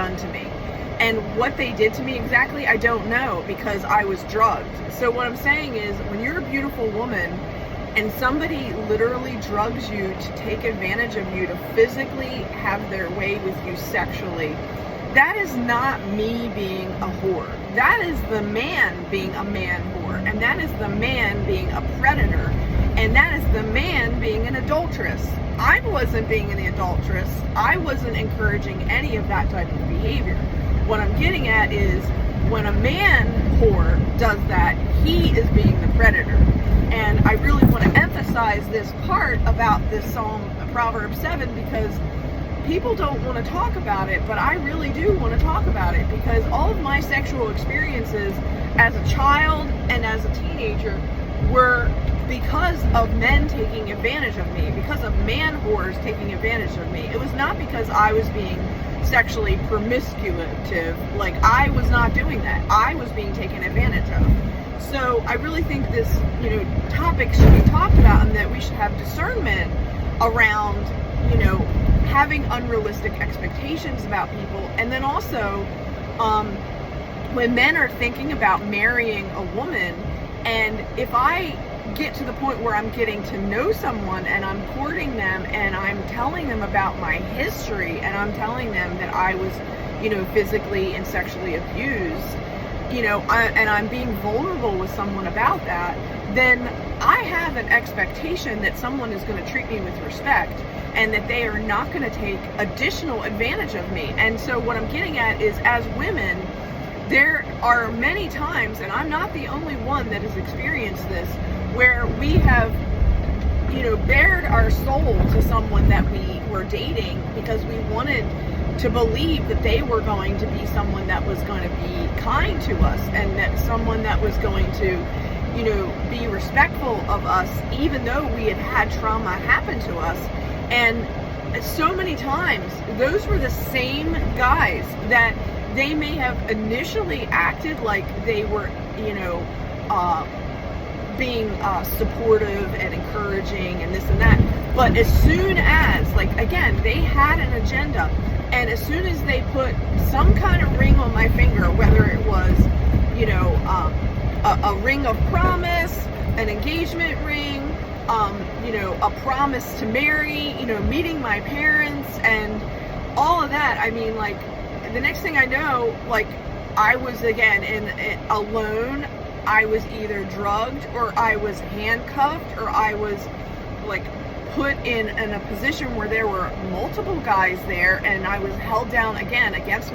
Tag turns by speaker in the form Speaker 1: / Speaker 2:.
Speaker 1: done to me. And what they did to me exactly, I don't know, because I was drugged. So what I'm saying is, when you're a beautiful woman and somebody literally drugs you to take advantage of you, to physically have their way with you sexually, that is not me being a whore. That is the man being a man whore. And that is the man being a predator. And that is the man being an adulteress. I wasn't being an adulteress. I wasn't encouraging any of that type of behavior. What I'm getting at is, when a man whore does that, he is being the predator. And I really want to emphasize this part about this Psalm, Proverbs 7, because people don't want to talk about it, but I really do want to talk about it, because all of my sexual experiences as a child and as a teenager were because of men taking advantage of me, because of man whores taking advantage of me. It was not because I was being sexually promiscuous. Like, I was not doing that. I was being taken advantage of. So I really think this, topic should be talked about, and that we should have discernment around, having unrealistic expectations about people. And then also, when men are thinking about marrying a woman, and if I get to the point where I'm getting to know someone and I'm courting them and I'm telling them about my history, and I'm telling them that I was, physically and sexually abused, and I'm being vulnerable with someone about that, then I have an expectation that someone is going to treat me with respect, and that they are not going to take additional advantage of me. And so what I'm getting at is, as women, there are many times, and I'm not the only one that has experienced this, where we have, bared our soul to someone that we were dating because we wanted to believe that they were going to be someone that was going to be kind to us, and that someone that was going to, be respectful of us, even though we had had trauma happen to us. And so many times, those were the same guys that they may have initially acted like they were, being supportive and encouraging and this and that. But as soon as, again, they had an agenda, and as soon as they put some kind of ring on my finger, whether it was, a ring of promise, an engagement ring, a promise to marry, meeting my parents, and all of that, the next thing I know, I was again alone. I was either drugged, or I was handcuffed, or I was put in a position where there were multiple guys there, and I was held down again against